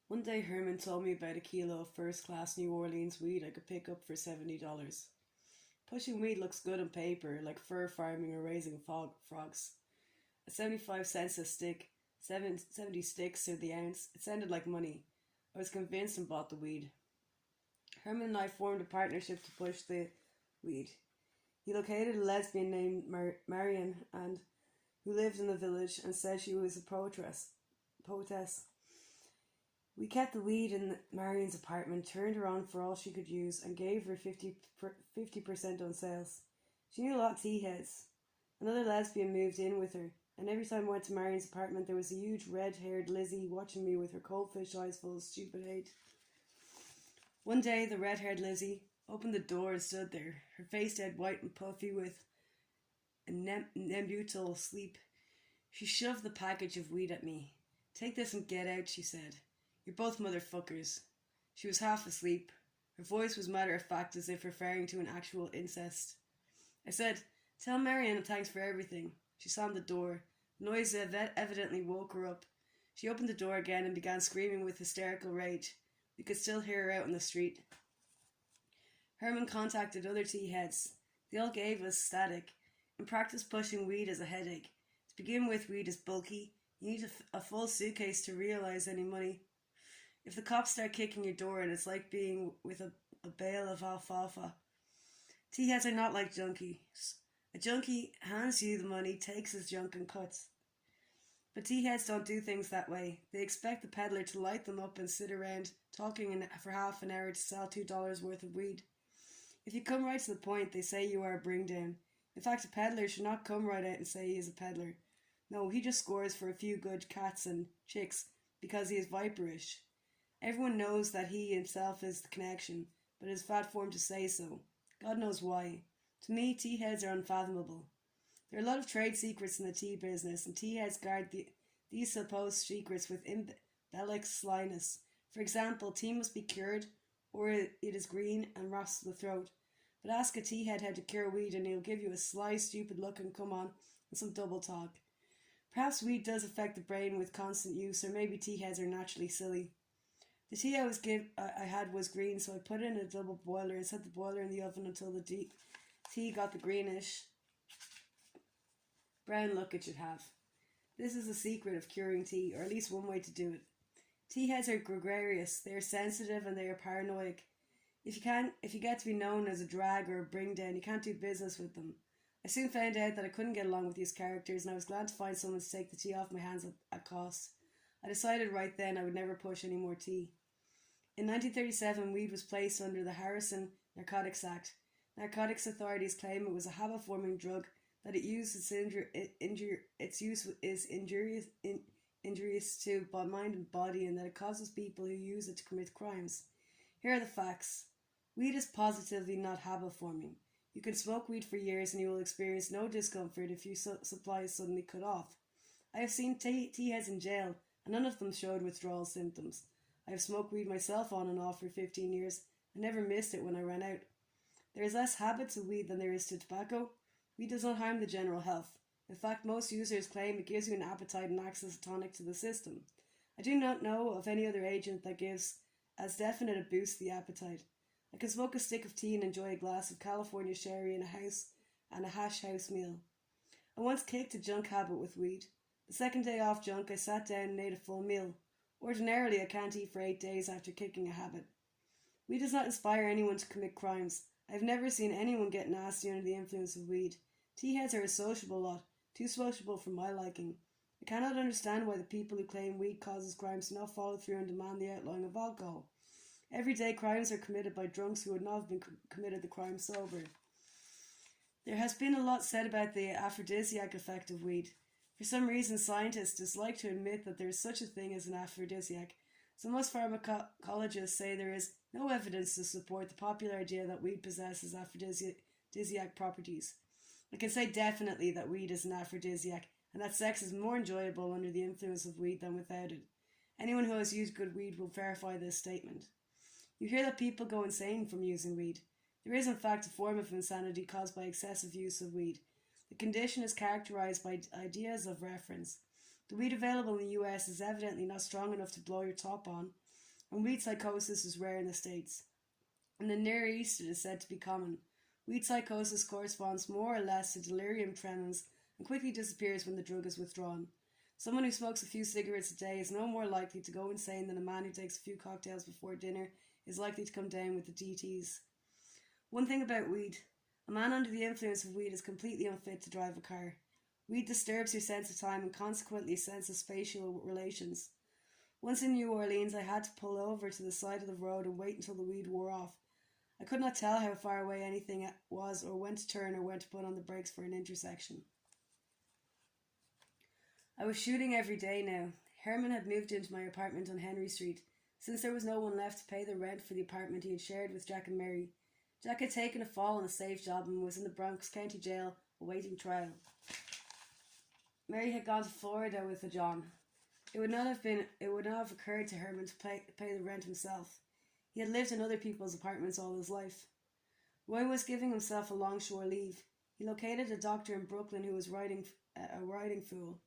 One day Herman told me about a kilo of first-class New Orleans weed I could pick up for $70. Pushing weed looks good on paper, like fur farming or raising frogs. At 75 cents a stick, 70 sticks or the ounce, it sounded like money. I was convinced and bought the weed. Herman and I formed a partnership to push the weed. He located a lesbian named Marion and who lived in the village and said she was a poetess. We kept the weed in Marion's apartment, turned her on for all she could use, and gave her 50% on sales. She knew a lot of tea heads. Another lesbian moved in with her, and every time I went to Marion's apartment, there was a huge red-haired Lizzie watching me with her coldfish eyes full of stupid hate. One day, the red-haired Lizzie opened the door and stood there, her face dead white and puffy with a nebutral sleep. She shoved the package of weed at me. "Take this and get out," she said. "You're both motherfuckers." She was half asleep. Her voice was matter-of-fact as if referring to an actual incest. I said, "Tell Marion thanks for everything." She slammed the door. The noise evidently woke her up. She opened the door again and began screaming with hysterical rage. We could still hear her out in the street. Herman contacted other tea heads. They all gave us static. In practice, pushing weed is a headache. To begin with, weed is bulky. You need a full suitcase to realize any money. If the cops start kicking your door in, it's like being with a bale of alfalfa. Tea heads are not like junkies. A junkie hands you the money, takes his junk and cuts. But tea heads don't do things that way. They expect the peddler to light them up and sit around talking for half an hour to sell $2 worth of weed. If you come right to the point, they say you are a bring down. In fact, a peddler should not come right out and say he is a peddler. No, he just scores for a few good cats and chicks because he is viperish. Everyone knows that he himself is the connection, but it is fat form to say so. God knows why. To me, tea heads are unfathomable. There are a lot of trade secrets in the tea business, and tea heads guard these supposed secrets with embellic slyness. For example, tea must be cured, or it is green and rots the throat. But ask a tea head how to cure weed, and he'll give you a sly, stupid look and come on and some double talk. Perhaps weed does affect the brain with constant use, or maybe tea heads are naturally silly. The tea I had was green, so I put it in a double boiler and set the boiler in the oven until the tea got the greenish brown look it should have. This is the secret of curing tea, or at least one way to do it. Tea heads are gregarious, they are sensitive, and they are paranoid. If you get to be known as a drag or a bring down, you can't do business with them. I soon found out that I couldn't get along with these characters, and I was glad to find someone to take the tea off my hands at cost. I decided right then I would never push any more tea. In 1937, weed was placed under the Harrison Narcotics Act. Narcotics authorities claim it was a habit-forming drug, that its use is injurious to mind and body, and that it causes people who use it to commit crimes. Here are the facts. Weed is positively not habit-forming. You can smoke weed for years and you will experience no discomfort if your supply is suddenly cut off. I have seen tea heads in jail, and none of them showed withdrawal symptoms. I have smoked weed myself on and off for 15 years. I never missed it when I ran out. There is less habit to weed than there is to tobacco. Weed does not harm the general health. In fact, most users claim it gives you an appetite and acts as a tonic to the system. I do not know of any other agent that gives as definite a boost to the appetite. I can smoke a stick of tea and enjoy a glass of California sherry in a hash house meal. I once kicked a junk habit with weed. The second day off junk, I sat down and ate a full meal. Ordinarily, I can't eat for 8 days after kicking a habit. Weed does not inspire anyone to commit crimes. I have never seen anyone get nasty under the influence of weed. Tea heads are a sociable lot, too sociable for my liking. I cannot understand why the people who claim weed causes crimes do not follow through and demand the outlawing of alcohol. Everyday crimes are committed by drunks who would not have been committed the crime sober. There has been a lot said about the aphrodisiac effect of weed. For some reason, scientists dislike to admit that there is such a thing as an aphrodisiac, so most pharmacologists say there is no evidence to support the popular idea that weed possesses aphrodisiac properties. I can say definitely that weed is an aphrodisiac, and that sex is more enjoyable under the influence of weed than without it. Anyone who has used good weed will verify this statement. You hear that people go insane from using weed. There is in fact a form of insanity caused by excessive use of weed. The condition is characterized by ideas of reference. The weed available in the US is evidently not strong enough to blow your top on. and weed psychosis is rare in the States. In the Near East, it is said to be common. Weed psychosis corresponds more or less to delirium tremens and quickly disappears when the drug is withdrawn. Someone who smokes a few cigarettes a day is no more likely to go insane than a man who takes a few cocktails before dinner is likely to come down with the DTs. One thing about weed: a man under the influence of weed is completely unfit to drive a car. Weed disturbs your sense of time and consequently sense of spatial relations. Once in New Orleans, I had to pull over to the side of the road and wait until the weed wore off. I could not tell how far away anything was, or when to turn, or when to put on the brakes for an intersection. I was shooting every day now. Herman had moved into my apartment on Henry Street. Since there was no one left to pay the rent for the apartment he had shared with Jack and Mary, Jack had taken a fall on a safe job and was in the Bronx County Jail awaiting trial. Mary had gone to Florida with a John. It would not have occurred to Herman to pay the rent himself. He had lived in other people's apartments all his life. Roy was giving himself a longshore leave. He located a doctor in Brooklyn who was a writing fool.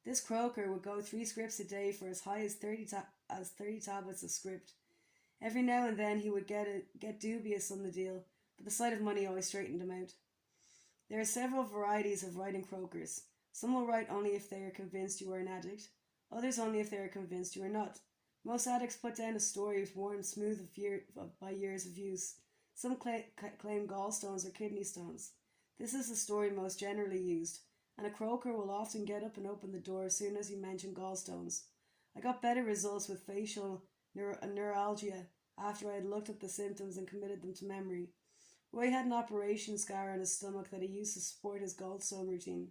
This croaker would go 3 scripts a day for as high as 30 tablets of script. Every now and then he would get dubious on the deal, but the sight of money always straightened him out. There are several varieties of writing croakers. Some will write only if they are convinced you are an addict, others only if they are convinced you are not. Most addicts put down a story worn smooth by years of use. Some claim gallstones or kidney stones. This is the story most generally used, and a croaker will often get up and open the door as soon as you mention gallstones. I got better results with facial neuralgia after I had looked up the symptoms and committed them to memory. Roy had an operation scar on his stomach that he used to support his gallstone routine.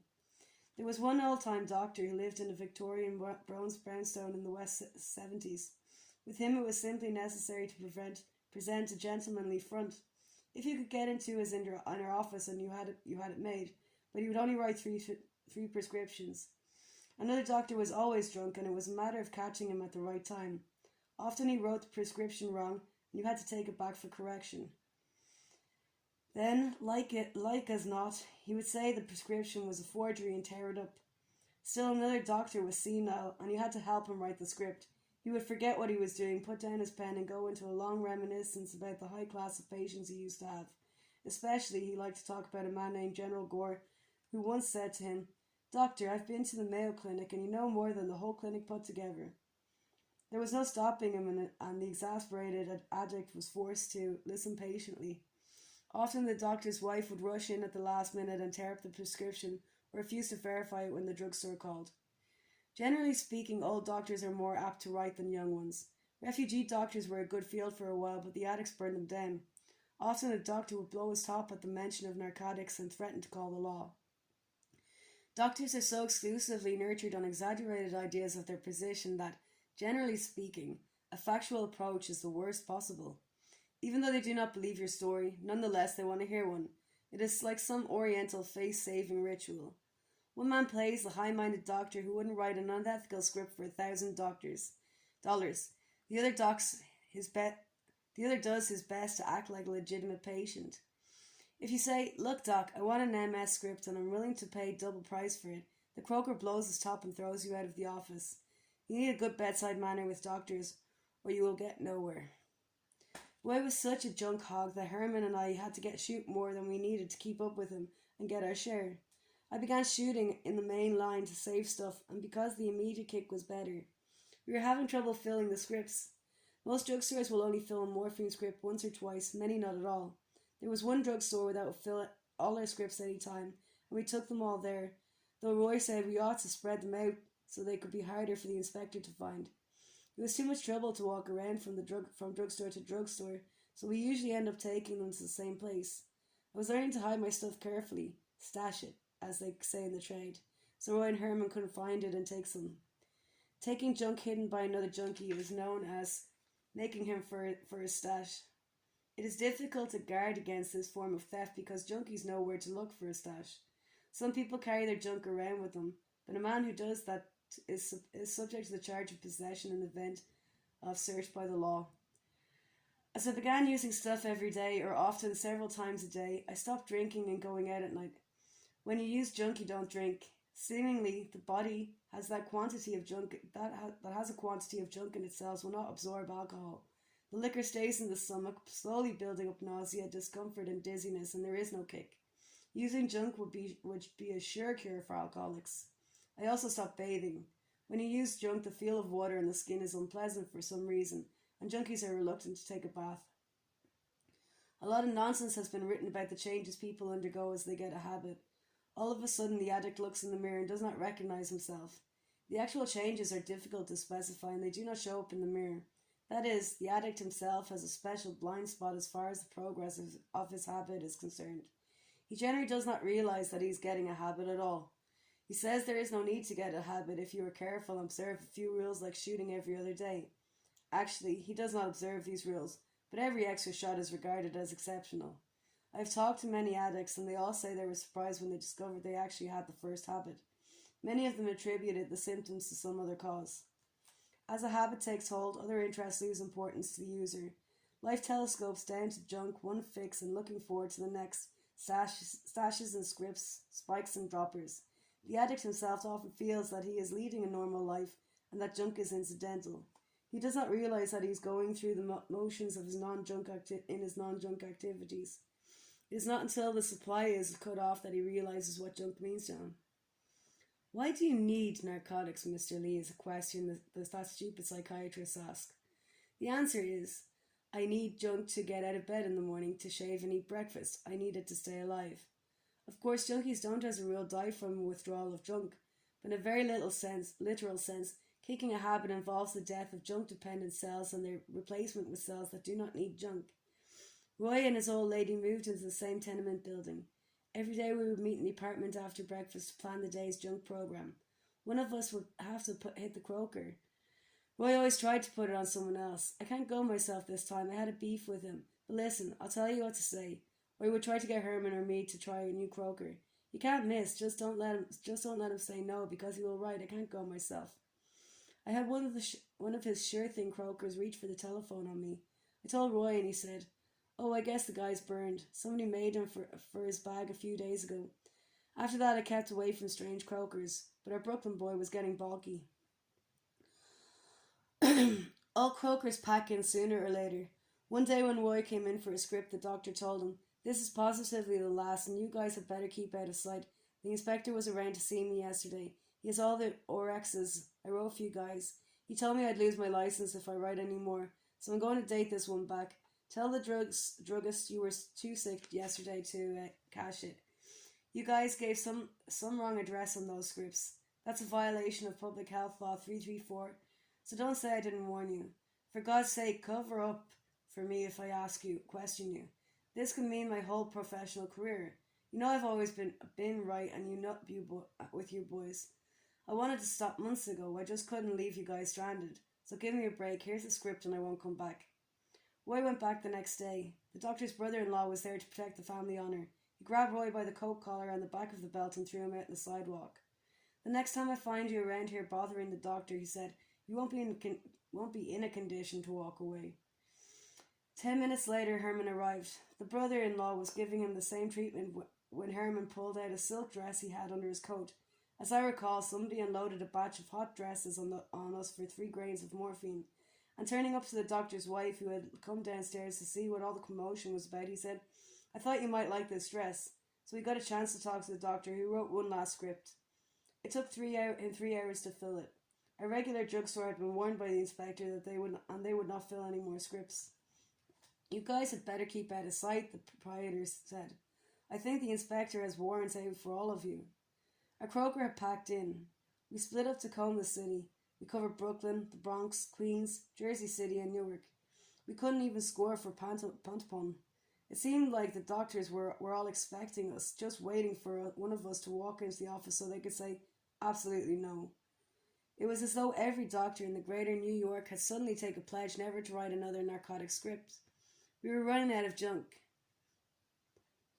There was one old-time doctor who lived in a Victorian brownstone in the West 70s. With him it was simply necessary to present a gentlemanly front. If you could get into his inner office and you had it made, but he would only write three prescriptions. Another doctor was always drunk, and it was a matter of catching him at the right time. Often he wrote the prescription wrong, and you had to take it back for correction. Then, like as not, he would say the prescription was a forgery and tear it up. Still another doctor was senile, and you had to help him write the script. He would forget what he was doing, put down his pen, and go into a long reminiscence about the high class of patients he used to have. Especially, he liked to talk about a man named General Gore, who once said to him, "Doctor, I've been to the Mayo Clinic, and you know more than the whole clinic put together." There was no stopping him, and the exasperated addict was forced to listen patiently. Often the doctor's wife would rush in at the last minute and tear up the prescription, or refuse to verify it when the drugstore called. Generally speaking, old doctors are more apt to write than young ones. Refugee doctors were a good field for a while, but the addicts burned them down. Often a doctor would blow his top at the mention of narcotics and threaten to call the law. Doctors are so exclusively nurtured on exaggerated ideas of their position that, generally speaking, a factual approach is the worst possible. Even though they do not believe your story, nonetheless they want to hear one. It is like some oriental face-saving ritual. One man plays the high-minded doctor who wouldn't write an unethical script for $1,000. The other does his best to act like a legitimate patient. If you say, "Look, doc, I want an MS script and I'm willing to pay double price for it," the croaker blows his top and throws you out of the office. You need a good bedside manner with doctors, or you will get nowhere. Roy was such a junk hog that Herman and I had to shoot more than we needed to keep up with him and get our share. I began shooting in the main line to save stuff, and because the immediate kick was better. We were having trouble filling the scripts. Most drugstores will only fill a morphine script once or twice, many not at all. There was one drugstore that would fill all our scripts any time, and we took them all there, though Roy said we ought to spread them out so they could be harder for the inspector to find. It was too much trouble to walk around from drugstore to drugstore, so we usually end up taking them to the same place. I was learning to hide my stuff carefully, stash it, as they say in the trade, so Roy and Herman couldn't find it and take some. Taking junk hidden by another junkie is known as making him for his stash. It is difficult to guard against this form of theft because junkies know where to look for a stash. Some people carry their junk around with them, but a man who does that is subject to the charge of possession in the event of search by the law. As I began using stuff every day, or often several times a day, I stopped drinking and going out at night. When you use junk, you don't drink. Seemingly, the body has that quantity of junk that has a quantity of junk in its cells will not absorb alcohol. The liquor stays in the stomach, slowly building up nausea, discomfort, and dizziness, and there is no kick. Using junk would be a sure cure for alcoholics. I also stopped bathing. When you use junk, the feel of water on the skin is unpleasant for some reason, and junkies are reluctant to take a bath. A lot of nonsense has been written about the changes people undergo as they get a habit. All of a sudden, the addict looks in the mirror and does not recognize himself. The actual changes are difficult to specify and they do not show up in the mirror. That is, the addict himself has a special blind spot as far as the progress of his habit is concerned. He generally does not realize that he is getting a habit at all. He says there is no need to get a habit if you are careful and observe a few rules like shooting every other day. Actually, he does not observe these rules, but every extra shot is regarded as exceptional. I have talked to many addicts and they all say they were surprised when they discovered they actually had the first habit. Many of them attributed the symptoms to some other cause. As a habit takes hold, other interests lose importance to the user. Life telescopes down to junk, one fix, and looking forward to the next, stashes and scripts, spikes and droppers. The addict himself often feels that he is leading a normal life and that junk is incidental. He does not realize that he is going through the motions of his non-junk activities. It is not until the supply is cut off that he realizes what junk means to him. Why do you need narcotics, Mr. Lee, is a question that stupid psychiatrists ask. The answer is, I need junk to get out of bed in the morning, to shave and eat breakfast. I need it to stay alive. Of course, junkies don't as a rule die from withdrawal of junk, but in a very literal sense, kicking a habit involves the death of junk-dependent cells and their replacement with cells that do not need junk. Roy and his old lady moved into the same tenement building. Every day we would meet in the apartment after breakfast to plan the day's junk program. One of us would have to hit the croaker. Roy always tried to put it on someone else. I can't go myself this time. I had a beef with him. But listen, I'll tell you what to say. Roy would try to get Herman or me to try a new croaker. You can't miss. Just don't let him say no because he will write. I can't go myself. I had one of his sure thing croakers reach for the telephone on me. I told Roy and he said, "Oh, I guess the guy's burned. Somebody made him for his bag a few days ago." After that, I kept away from strange croakers, but our Brooklyn boy was getting balky. All croakers pack in sooner or later. One day when Roy came in for a script, the doctor told him, "This is positively the last, and you guys had better keep out of sight. The inspector was around to see me yesterday. He has all the RXs. I wrote a few guys. He told me I'd lose my license if I write any more, so I'm going to date this one back. Tell the druggist you were too sick yesterday to cash it. You guys gave some wrong address on those scripts. That's a violation of Public Health Law 334, so don't say I didn't warn you. For God's sake, cover up for me if I question you. This could mean my whole professional career. You know I've always been right and with you boys. I wanted to stop months ago. I just couldn't leave you guys stranded. So give me a break. Here's the script and I won't come back." Roy went back the next day. The doctor's brother-in-law was there to protect the family honour. He grabbed Roy by the coat collar and the back of the belt and threw him out on the sidewalk. "The next time I find you around here bothering the doctor," he said, "you won't be in a condition to walk away." 10 minutes later, Herman arrived. The brother-in-law was giving him the same treatment when Herman pulled out a silk dress he had under his coat. As I recall, somebody unloaded a batch of hot dresses on us for 3 grains of morphine. And turning up to the doctor's wife, who had come downstairs to see what all the commotion was about, he said, "I thought you might like this dress." So we got a chance to talk to the doctor, who wrote one last script. It took 3 hours to fill it. A regular drugstore had been warned by the inspector that they would not fill any more scripts. "You guys had better keep out of sight," the proprietor said. "I think the inspector has warrants out for all of you." Our croaker had packed in. We split up to comb the city. We covered Brooklyn, the Bronx, Queens, Jersey City, and Newark. We couldn't even score for Pontapon. It seemed like the doctors were all expecting us, just waiting for one of us to walk into the office so they could say absolutely no. It was as though every doctor in the greater New York had suddenly taken a pledge never to write another narcotic script. We were running out of junk.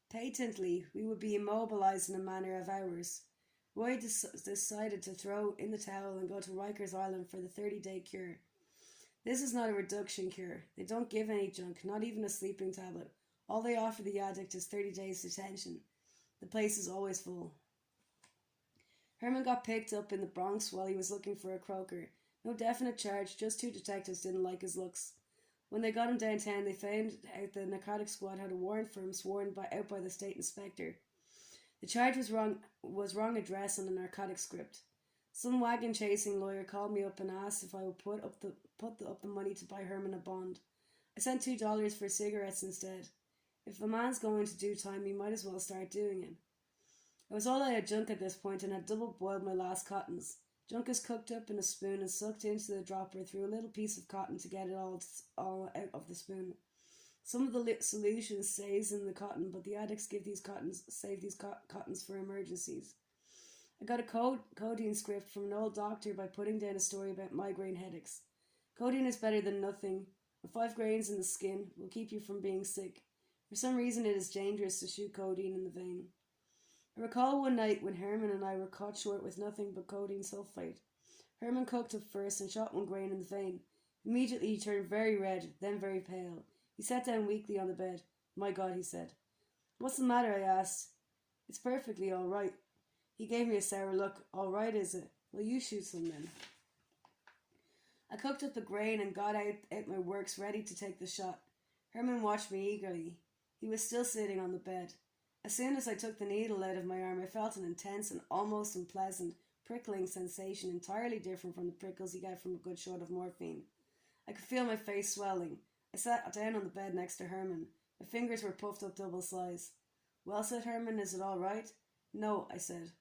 Patently, we would be immobilized in a matter of hours. Roy decided to throw in the towel and go to Rikers Island for the 30-day cure. This is not a reduction cure. They don't give any junk, not even a sleeping tablet. All they offer the addict is 30 days detention. The place is always full. Herman got picked up in the Bronx while he was looking for a croaker. No definite charge, just two detectives didn't like his looks. When they got him downtown, they found out the narcotics squad had a warrant for him sworn out by the state inspector. The charge was wrong address on the narcotics script. Some wagon chasing lawyer called me up and asked if I would put up the money to buy Herman a bond. I sent $2 for cigarettes instead. If a man's going to do time, he might as well start doing it. I was all out of junk at this point and had double boiled my last cottons. Junk is cooked up in a spoon and sucked into the dropper through a little piece of cotton to get it all out of the spoon. Some of the solution stays in the cotton, but the addicts save these cottons for emergencies. I got a codeine script from an old doctor by putting down a story about migraine headaches. Codeine is better than nothing, and 5 grains in the skin will keep you from being sick. For some reason it is dangerous to shoot codeine in the vein. I recall one night when Herman and I were caught short with nothing but codeine sulfate. Herman cooked up first and shot 1 grain in the vein. Immediately he turned very red, then very pale. He sat down weakly on the bed. "My God," he said. "What's the matter?" I asked. "It's perfectly all right." He gave me a sour look. "All right, is it? Well, you shoot some then." I cooked up a grain and got out my works ready to take the shot. Herman watched me eagerly. He was still sitting on the bed. As soon as I took the needle out of my arm, I felt an intense and almost unpleasant, prickling sensation entirely different from the prickles you get from a good shot of morphine. I could feel my face swelling. I sat down on the bed next to Herman. My fingers were puffed up double size. "Well," said Herman, "is it all right?" "No," I said.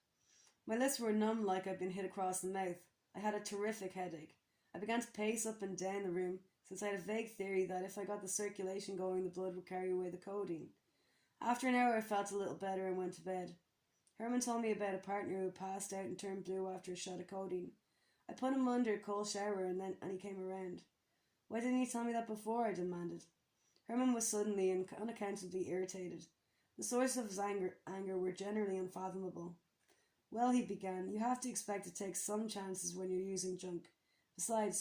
My lips were numb like I'd been hit across the mouth. I had a terrific headache. I began to pace up and down the room, since I had a vague theory that if I got the circulation going, the blood would carry away the codeine. After an hour I felt a little better and went to bed. Herman told me about a partner who passed out and turned blue after a shot of codeine. I put him under a cold shower and he came around. "Why didn't you tell me that before?" I demanded. Herman was suddenly and unaccountably irritated. The sources of his anger were generally unfathomable. "Well," he began, "you have to expect to take some chances when you're using junk. Besides,